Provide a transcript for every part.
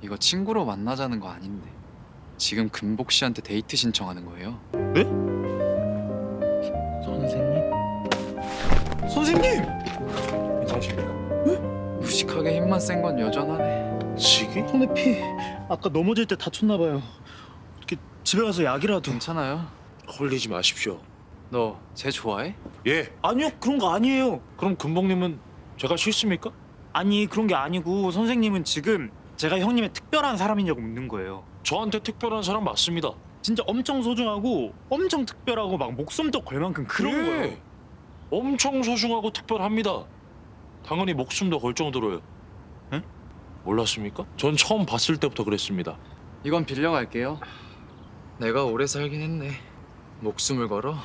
이거 친구로 만나자는 거 아닌데 지금 금복 씨한테 데이트 신청하는 거예요? 네? 선생님! 괜찮으십니까? 무식하게 힘만 센 건 여전하네. 시기? 손에 피. 아까 넘어질 때 다쳤나 봐요. 어떻게 집에 가서 약이라도. 괜찮아요. 홀리지 마십시오. 너 쟤 좋아해? 예. 아니요, 그런 거 아니에요. 그럼 금복님은 제가 싫습니까? 아니, 그런 게 아니고 선생님은 지금 제가 형님의 특별한 사람이냐고 묻는 거예요. 저한테 특별한 사람 맞습니다. 진짜 엄청 소중하고 엄청 특별하고 막 목숨도 걸 만큼 그런 예. 거예요. 엄청 소중하고 특별합니다. 당연히 목숨도 걸 정도로요. 응? 몰랐습니까? 전 처음 봤을 때부터 그랬습니다. 이건 빌려갈게요. 내가 오래 살긴 했네. 목숨을 걸어?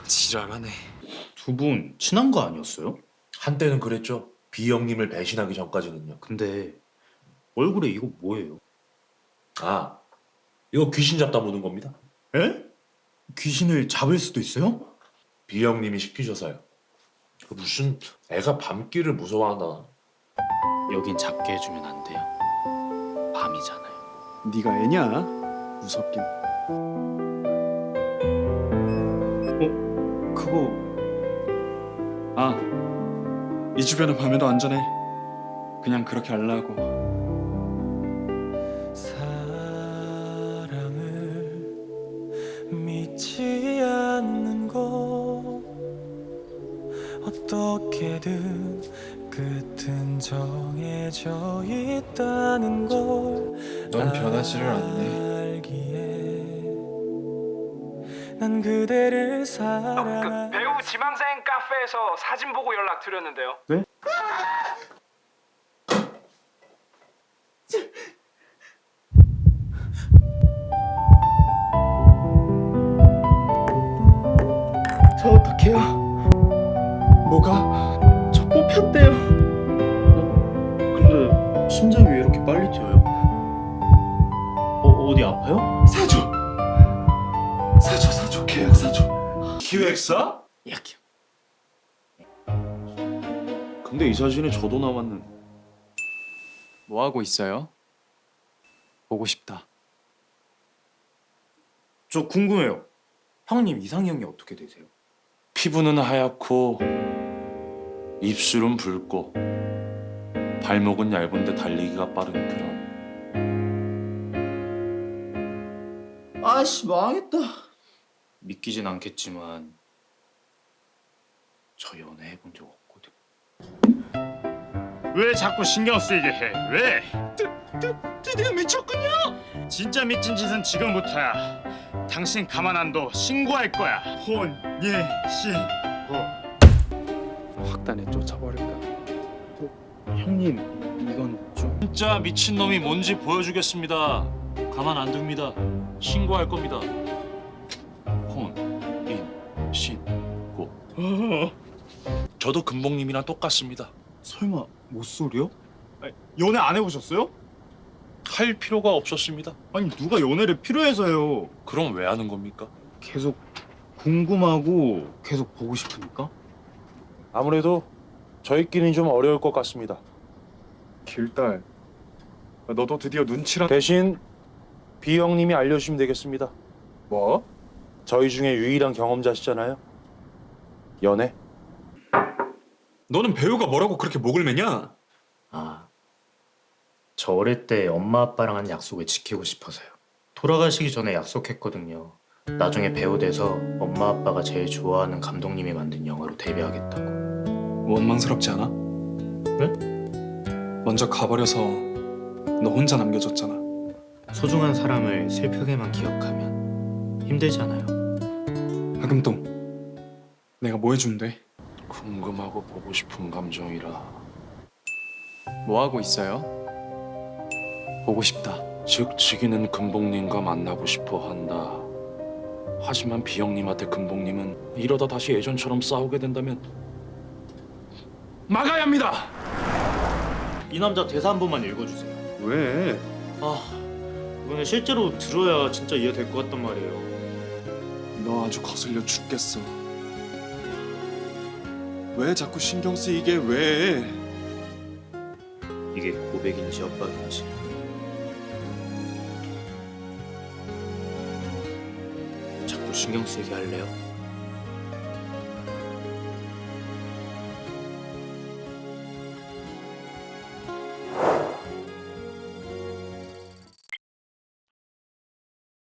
지랄하네. 두 분 친한 거 아니었어요? 한때는 그랬죠. 비영님을 배신하기 전까지는요. 근데 얼굴에 이거 뭐예요? 아, 이거 귀신 잡다 묻은 겁니다. 에? 귀신을 잡을 수도 있어요? 비영님이 시키셔서요. 무슨 애가 밤길을 무서워하나. 여긴 잡게 해주면 안 돼요. 밤이잖아요. 네가 애냐? 무섭긴. 그거 이 주변은 밤에도 안전해. 그냥 그렇게 하려고. 사랑을 믿지 않는 거 어떻게든 끝은 정해져 있다는 걸 넌 변하지를 않네. 알기에 난 그대를 사랑하 배우 지망생 카페에서 사진 보고 연락드렸는데요. 저 어떡해요? 뭐가? 저 뽑혔대요. 근데 심장이 왜 이렇게 빨리 뛰어요? 어디 아파요? 사줘. 계약 사줘. 기획사? 약이요. 근데 이 사진에 저도 나왔는. 뭐 하고 있어요? 보고 싶다. 저 궁금해요. 형님 이상형이 어떻게 되세요? 피부는 하얗고 입술은 붉고 발목은 얇은데 달리기가 빠른 그런. 아씨 망했다. 믿기진 않겠지만 저 연애 해본 적 없거든. 왜 자꾸 신경 쓰이게 해? 왜? 드디어 미쳤군요. 진짜 미친 짓은 지금부터야. 당신 가만 안 둬. 신고할 거야. 혼인신고. 확단에 쫓아버릴까? 형님, 이건 좀. 진짜 미친놈이 뭔지 보여주겠습니다. 가만 안 둡니다. 신고할 겁니다. 혼인신고. 저도 금복님이랑 똑같습니다. 설마 모쏠이요? 연애 안 해보셨어요? 할 필요가 없었습니다. 아니 누가 연애를 필요해서요. 그럼 왜 하는 겁니까? 계속 궁금하고 계속 보고 싶으니까. 아무래도 저희끼리는 좀 어려울 것 같습니다. 길달, 너도 드디어 눈치랑. 대신 비영님이 알려주시면 되겠습니다. 뭐? 저희 중에 유일한 경험자시잖아요. 연애? 너는 배우가 뭐라고 그렇게 목을 매냐? 저 어릴 때 엄마 아빠랑 한 약속을 지키고 싶어서요. 돌아가시기 전에 약속했거든요. 나중에 배우 돼서 엄마 아빠가 제일 좋아하는 감독님이 만든 영화로 데뷔하겠다고. 원망스럽지 않아? 네? 먼저 가버려서 너 혼자 남겨졌잖아. 소중한 사람을 슬프게만 기억하면 힘들잖아요. 하금동, 내가 뭐 해준대? 궁금하고 보고 싶은 감정이라. 뭐 하고 있어요? 보고 싶다. 즉 지기는 금복님과 만나고 싶어 한다. 하지만 비영님한테 금복님은 이러다 다시 예전처럼 싸우게 된다면 막아야 합니다. 이 남자 대사 한 번만 읽어주세요. 왜? 이거는 실제로 들어야 진짜 이해될 것 같단 말이에요. 너 아주 거슬려 죽겠어. 왜 자꾸 신경 쓰이게 왜? 이게 고백인지 엇박인지. 자꾸 신경 쓰이게 할래요?